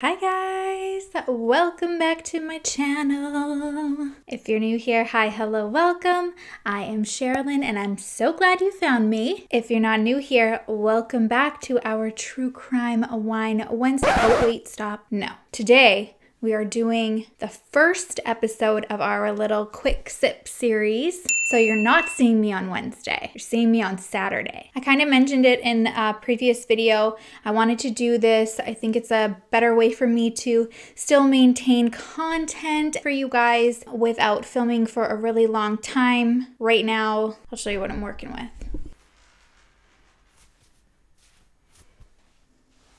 Hi guys, welcome back to my channel. If you're new here, hi, hello, welcome. I am Sherrilyn and I'm so glad you found me. If you're not new here, welcome back to our True Crime Wine Wednesday. Oh wait, stop. No. Today, we are doing the first episode of our little quick sip series. So you're not seeing me on Wednesday, you're seeing me on Saturday. I kind of mentioned it in a previous video. I wanted to do this. I think it's a better way for me to still maintain content for you guys without filming for a really long time. Right now, I'll show you what I'm working with.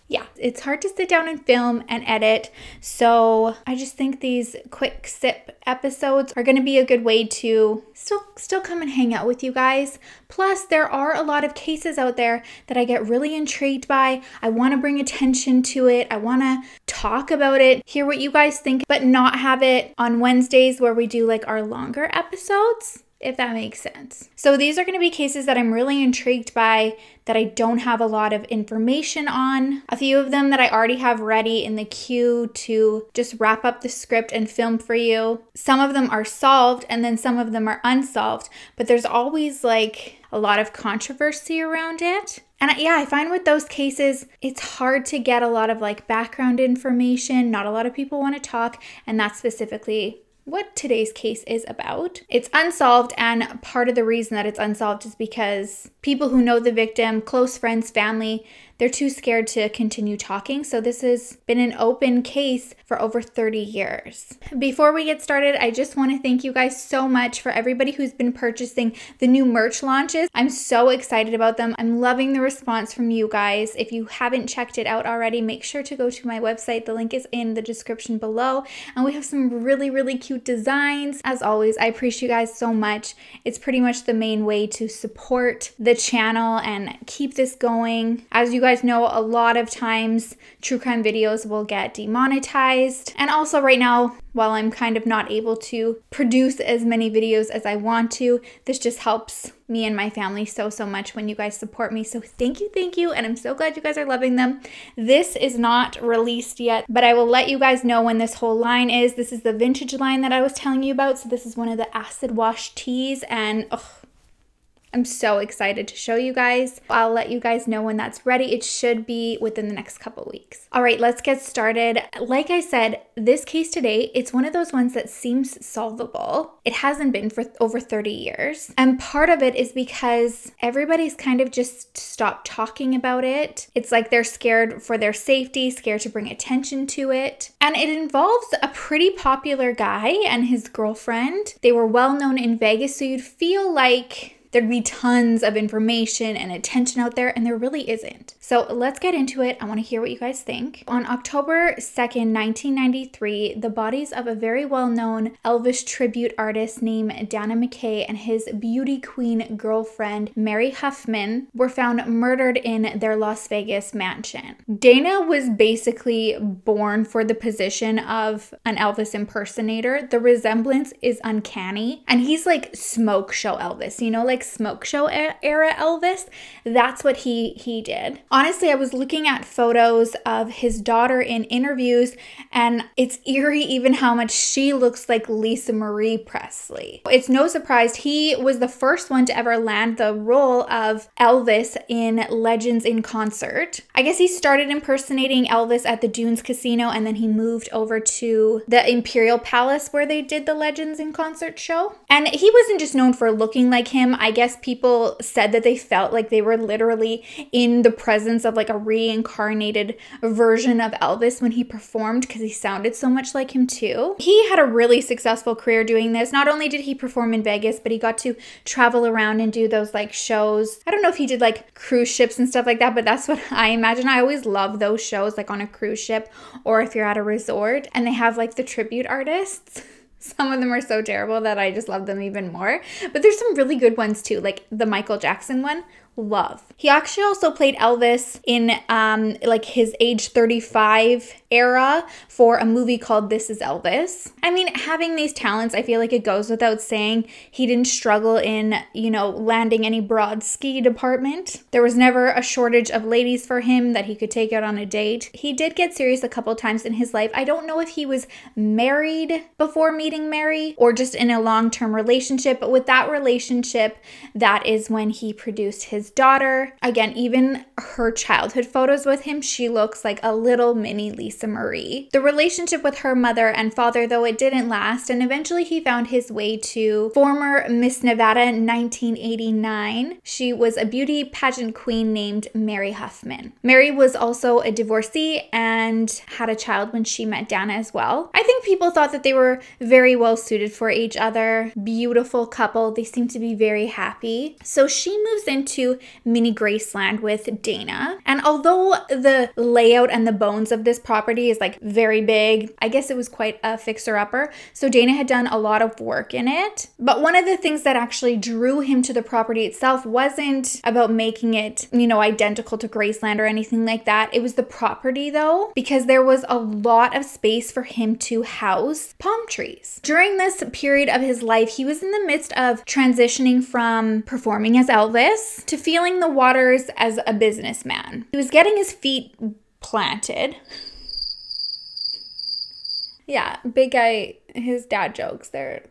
Yeah, it's hard to sit down and film and edit, so I just think these quick sip episodes are going to be a good way to still come and hang out with you guys. Plus, there are a lot of cases out there that I get really intrigued by. I want to bring attention to it. I want to talk about it, hear what you guys think, but not have it on Wednesdays where we do like our longer episodes, if that makes sense. So these are going to be cases that I'm really intrigued by that I don't have a lot of information on. A few of them that I already have ready in the queue to just wrap up the script and film for you. Some of them are solved and then some of them are unsolved, but there's always like a lot of controversy around it. And yeah, I find with those cases, it's hard to get a lot of like background information. Not a lot of people want to talk, and that's specifically what today's case is about. It's unsolved, and part of the reason that it's unsolved is because people who know the victim, close friends, family, they're too scared to continue talking. So this has been an open case for over 30 years. Before we get started, I just want to thank you guys so much for everybody who's been purchasing the new merch launches. I'm so excited about them. I'm loving the response from you guys. If you haven't checked it out already, make sure to go to my website. The link is in the description below. And we have some really cute designs. As always, I appreciate you guys so much. It's pretty much the main way to support the channel and keep this going. As you guys know, a lot of times true crime videos will get demonetized. And also right now, while I'm kind of not able to produce as many videos as I want to, this just helps me and my family so much when you guys support me. So thank you, and I'm so glad you guys are loving them. This is not released yet, but I will let you guys know when this whole line is. This is the vintage line that I was telling you about. So this is one of the acid wash teas, and I'm so excited to show you guys. I'll let you guys know when that's ready. It should be within the next couple weeks. All right, let's get started. Like I said, this case today, it's one of those ones that seems solvable. It hasn't been for over 30 years. And part of it is because everybody's kind of just stopped talking about it. It's like they're scared for their safety, scared to bring attention to it. And it involves a pretty popular guy and his girlfriend. They were well known in Vegas, so you'd feel like there'd be tons of information and attention out there, and there really isn't. So let's get into it. I want to hear what you guys think. On October 2nd, 1993, the bodies of a very well-known Elvis tribute artist named Dana McKay and his beauty queen girlfriend, Mary HOFFMAN, were found murdered in their Las Vegas mansion. Dana was basically born for the position of an Elvis impersonator. The resemblance is uncanny, and he's like smoke show Elvis, you know, like smoke show era Elvis. That's what he did. Honestly, I was looking at photos of his daughter in interviews, and it's eerie even how much she looks like Lisa Marie Presley. It's no surprise he was the first one to ever land the role of Elvis in Legends in Concert. I guess he started impersonating Elvis at the Dunes Casino, and then he moved over to the Imperial Palace where they did the Legends in Concert show. And he wasn't just known for looking like him. I guess people said that they felt like they were literally in the presence of like a reincarnated version of Elvis when he performed, because he sounded so much like him too. He had a really successful career doing this. Not only did he perform in Vegas, but he got to travel around and do those like shows. I don't know if he did like cruise ships and stuff like that, but that's what I imagine. I always love those shows, like on a cruise ship or if you're at a resort and they have like the tribute artists. Some of them are so terrible that I just love them even more. But there's some really good ones too, like the Michael Jackson one. love. He actually also played Elvis in like his age 35 era for a movie called This Is Elvis. I mean, having these talents, I feel like it goes without saying he didn't struggle in, landing any broad ski department. There was never a shortage of ladies for him that he could take out on a date. He did get serious a couple times in his life. I don't know if he was married before meeting Mary or just in a long-term relationship, but with that relationship, that is when he produced his daughter. Again, even her childhood photos with him, she looks like a little mini Lisa Marie. The relationship with her mother and father, though, it didn't last, and eventually he found his way to former Miss Nevada 1989. She was a beauty pageant queen named Mary HOFFMAN. Mary was also a divorcee and had a child when she met Dana as well. I think people thought that they were very well suited for each other. Beautiful couple. They seem to be very happy. So she moves into Mini Graceland with Dana. And although the layout and the bones of this property is like very big, I guess it was quite a fixer-upper. So Dana had done a lot of work in it. But one of the things that actually drew him to the property itself wasn't about making it, identical to Graceland or anything like that. It was the property though, because there was a lot of space for him to house palm trees. During this period of his life, he was in the midst of transitioning from performing as Elvis to feeling the waters as a businessman. He was getting his feet planted. Yeah, big guy, his dad jokes, they're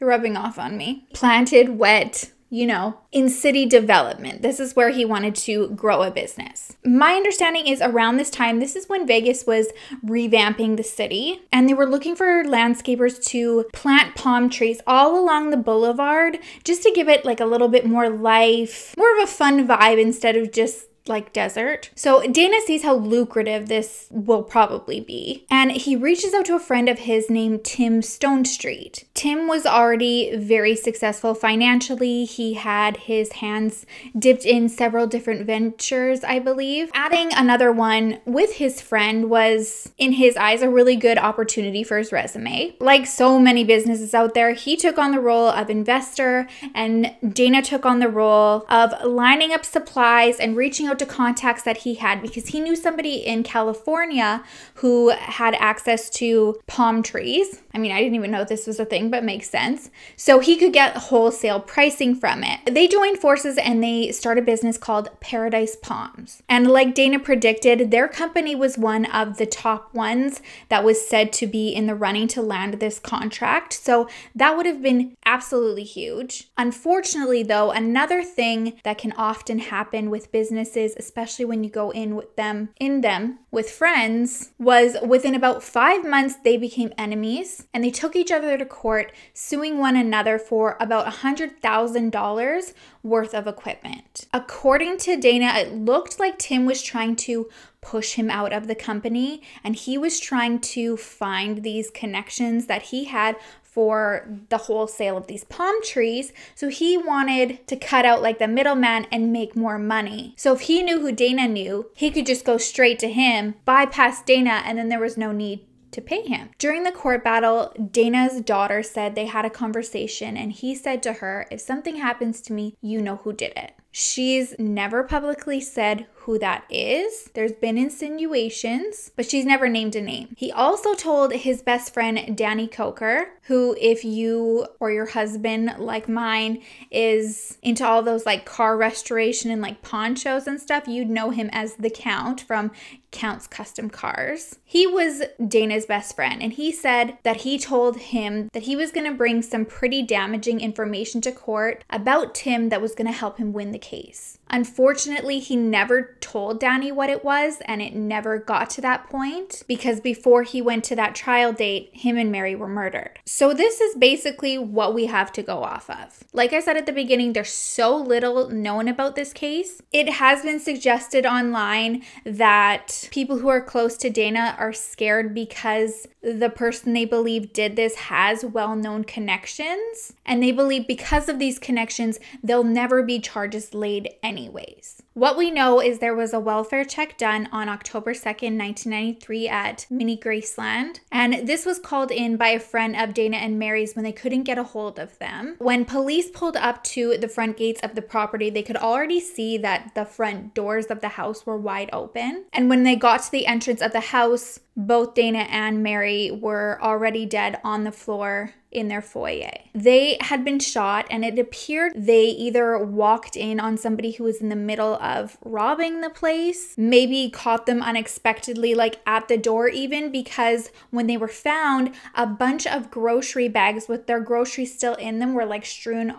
rubbing off on me. Planted, wet, in city development. This is where he wanted to grow a business. My understanding is around this time, this is when Vegas was revamping the city, and they were looking for landscapers to plant palm trees all along the boulevard just to give it like a little bit more life, more of a fun vibe instead of just like desert. So Dana sees how lucrative this will probably be, and he reaches out to a friend of his named Tim Stonestreet. Tim was already very successful financially. He had his hands dipped in several different ventures, I believe. Adding another one with his friend was, in his eyes, a really good opportunity for his resume. Like so many businesses out there, he took on the role of investor, and Dana took on the role of lining up supplies and reaching out to contacts that he had, because he knew somebody in California who had access to palm trees. I mean, I didn't even know this was a thing, but makes sense. So he could get wholesale pricing from it. They joined forces and they started a business called Paradise Palms. And like Dana predicted, their company was one of the top ones that was said to be in the running to land this contract. So that would have been absolutely huge. Unfortunately, though, another thing that can often happen with businesses, especially when you go in them with friends, was within about 5 months, they became enemies and they took each other to court, suing one another for about $100,000 worth of equipment. According to Dana, it looked like Tim was trying to push him out of the company, and he was trying to find these connections that he had for the wholesale of these palm trees. So he wanted to cut out like the middleman and make more money. So if he knew who Dana knew, he could just go straight to him, bypass Dana, and then there was no need to pay him. During the court battle, Dana's daughter said they had a conversation, and he said to her, "If something happens to me, you know who did it." She's never publicly said who that is. There's been insinuations, but she's never named a name. He also told his best friend, Danny Coker, who, if you or your husband, like mine, is into all those like car restoration and like pawn shows and stuff, you'd know him as the Count from Count's Custom Cars. He was Dana's best friend, and he said that he told him that he was going to bring some pretty damaging information to court about Tim that was going to help him win the case. Unfortunately, he never told Danny what it was, and it never got to that point because before he went to that trial date, him and Mary were murdered. So this is basically what we have to go off of. Like I said at the beginning, there's so little known about this case. It has been suggested online that people who are close to Dana are scared because the person they believe did this has well-known connections, and they believe because of these connections, there'll never be charges laid anyway. anyways. What we know is there was a welfare check done on October 2nd, 1993 at Mini Graceland, and this was called in by a friend of Dana and Mary's when they couldn't get a hold of them. When police pulled up to the front gates of the property, they could already see that the front doors of the house were wide open. And when they got to the entrance of the house, both Dana and Mary were already dead on the floor in their foyer. They had been shot, and it appeared they either walked in on somebody who was in the middle of robbing the place, maybe caught them unexpectedly, like at the door even, because when they were found, a bunch of grocery bags with their groceries still in them were like strewn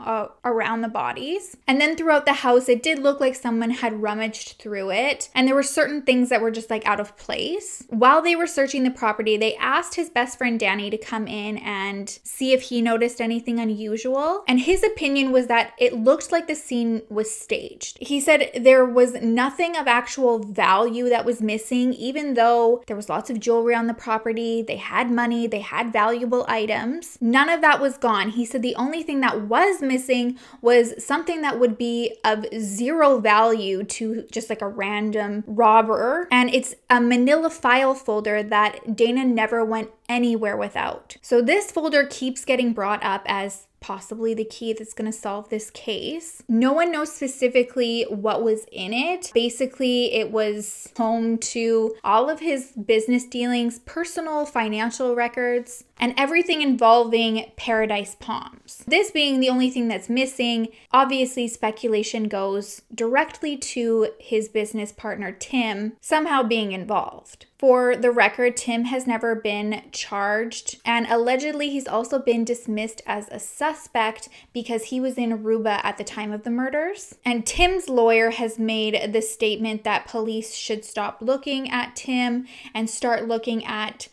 around the bodies. And then throughout the house, it did look like someone had rummaged through it, and there were certain things that were just like out of place. While they were searching the property, they asked his best friend Danny to come in and see if he noticed anything unusual, and his opinion was that it looked like the scene was staged. He said there was nothing of actual value that was missing, even though there was lots of jewelry on the property, they had money, they had valuable items. None of that was gone. He said the only thing that was missing was something that would be of zero value to just like a random robber, and it's a manila file folder that Dana never went anywhere without. So this folder keeps getting brought up as possibly the key that's going to solve this case. No one knows specifically what was in it. Basically, it was home to all of his business dealings, personal financial records, and everything involving Paradise Palms. This being the only thing that's missing, obviously speculation goes directly to his business partner Tim somehow being involved. For the record, Tim has never been charged, and allegedly he's also been dismissed as a suspect because he was in Aruba at the time of the murders. And Tim's lawyer has made the statement that police should stop looking at Tim and start looking at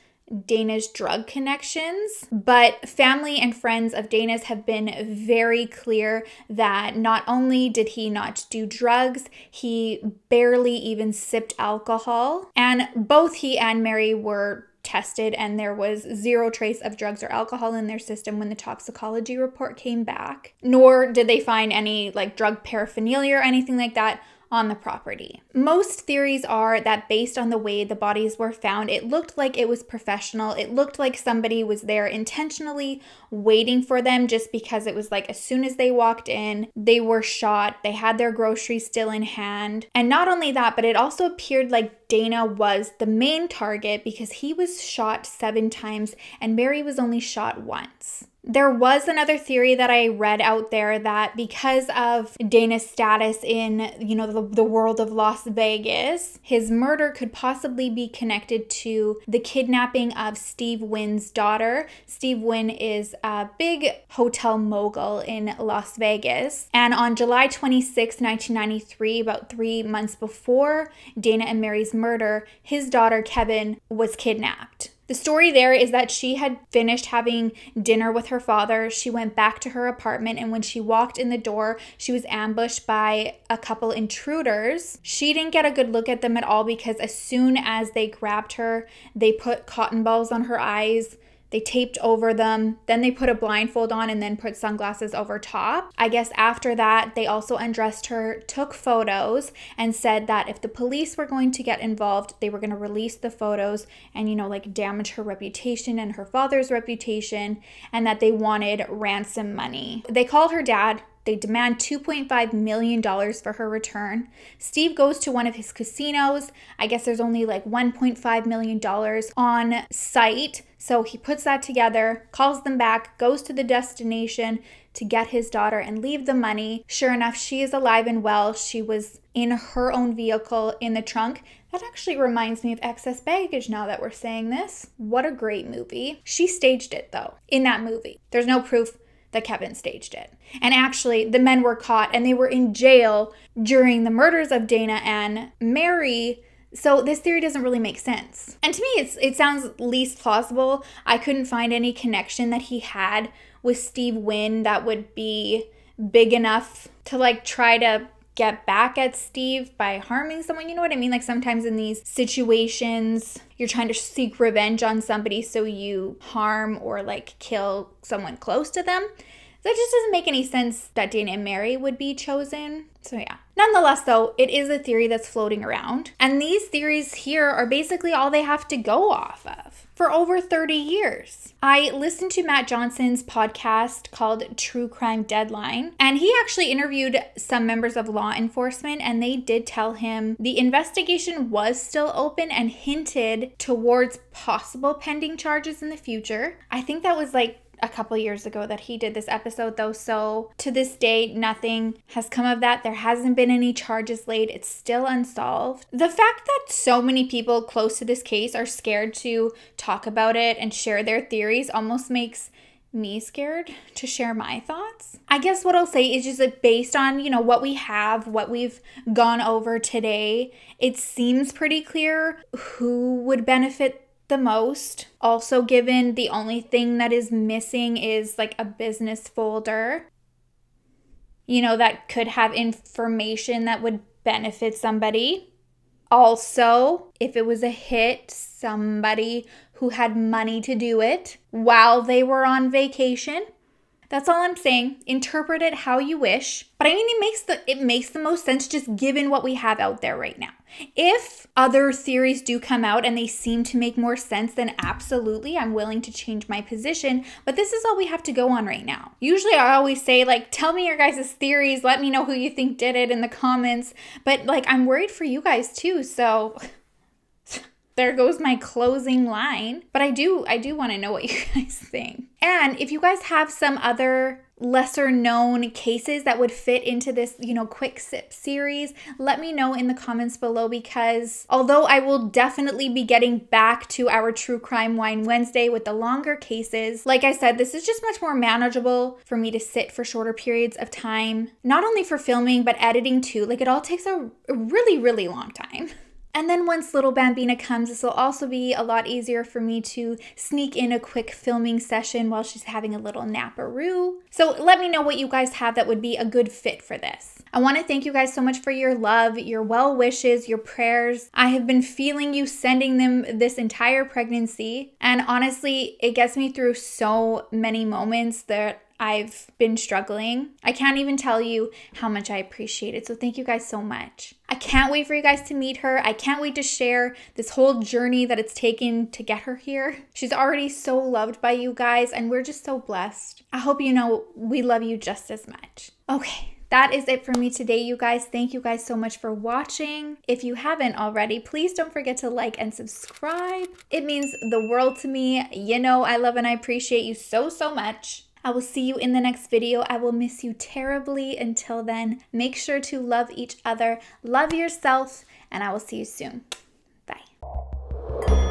Dana's drug connections, but family and friends of Dana's have been very clear that not only did he not do drugs, he barely even sipped alcohol, and both he and Mary were tested and there was zero trace of drugs or alcohol in their system when the toxicology report came back, nor did they find any like drug paraphernalia or anything like that on the property. Most theories are that based on the way the bodies were found, it looked like it was professional. It looked like somebody was there intentionally waiting for them, just because it was like as soon as they walked in, they were shot. They had their groceries still in hand. And not only that, but it also appeared like Dana was the main target because he was shot 7 times and Mary was only shot once. There was another theory that I read out there that because of Dana's status in, the world of Las Vegas, his murder could possibly be connected to the kidnapping of Steve Wynn's daughter. Steve Wynn is a big hotel mogul in Las Vegas. And on July 26, 1993, about 3 months before Dana and Mary's murder, his daughter Kevin was kidnapped. The story there is that she had finished having dinner with her father. She went back to her apartment, and when she walked in the door, she was ambushed by a couple intruders. She didn't get a good look at them at all because as soon as they grabbed her, they put cotton balls on her eyes. They taped over them, then they put a blindfold on and then put sunglasses over top. I guess after that, they also undressed her, took photos, and said that if the police were going to get involved, they were going to release the photos and, damage her reputation and her father's reputation, and that they wanted ransom money. They called her dad. They demand $2.5 million for her return. Steve goes to one of his casinos. I guess there's only like $1.5 million on site. So he puts that together, calls them back, goes to the destination to get his daughter and leave the money. Sure enough, she is alive and well. She was in her own vehicle in the trunk. That actually reminds me of Excess Baggage now that we're saying this. What a great movie. She staged it though, in that movie. There's no proof that Kevin staged it. And actually, the men were caught and they were in jail during the murders of Dana and Mary. So this theory doesn't really make sense. And to me, it sounds least plausible. I couldn't find any connection that he had with Steve Wynn that would be big enough to like try to get back at Steve by harming someone. You know what I mean? Like sometimes in these situations, you're trying to seek revenge on somebody, so you harm or like kill someone close to them. That just doesn't make any sense that Dana and Mary would be chosen. So yeah. Nonetheless, though, it is a theory that's floating around. And these theories here are basically all they have to go off of for over 30 years. I listened to Matt Johnson's podcast called True Crime Deadline, and he actually interviewed some members of law enforcement, and they did tell him the investigation was still open and hinted towards possible pending charges in the future. I think that was like a couple years ago that he did this episode though, so to this day nothing has come of that. There hasn't been any charges laid. It's still unsolved. The fact that so many people close to this case are scared to talk about it and share their theories almost makes me scared to share my thoughts. I guess what I'll say is just like based on, you know, what we have, what we've gone over today, it seems pretty clear who would benefit the most. Also, given the only thing that is missing is like a business folder, you know, that could have information that would benefit somebody. Also, if it was a hit, somebody who had money to do it while they were on vacation. That's all I'm saying. Interpret it how you wish. But I mean, it makes the most sense just given what we have out there right now. If other theories do come out and they seem to make more sense, then absolutely, I'm willing to change my position. But this is all we have to go on right now. Usually I always say, like, tell me your guys' theories. Let me know who you think did it in the comments. But, like, I'm worried for you guys too, so there goes my closing line. But I do want to know what you guys think. And if you guys have some other lesser known cases that would fit into this, you know, quick sip series, let me know in the comments below, because although I will definitely be getting back to our True Crime Wine Wednesday with the longer cases, like I said, this is just much more manageable for me to sit for shorter periods of time, not only for filming, but editing too. Like, it all takes a really, really long time. And then once little Bambina comes, this will also be a lot easier for me to sneak in a quick filming session while she's having a little naparoo. So let me know what you guys have that would be a good fit for this. I want to thank you guys so much for your love, your well wishes, your prayers. I have been feeling you sending them this entire pregnancy. And honestly, it gets me through so many moments that I've been struggling. I can't even tell you how much I appreciate it. So thank you guys so much. I can't wait for you guys to meet her. I can't wait to share this whole journey that it's taken to get her here. She's already so loved by you guys, and we're just so blessed. I hope you know we love you just as much. Okay. That is it for me today, you guys. Thank you guys so much for watching. If you haven't already, please don't forget to like and subscribe. It means the world to me. You know, I love and I appreciate you so, so much. I will see you in the next video. I will miss you terribly. Until then, make sure to love each other, love yourself, and I will see you soon. Bye.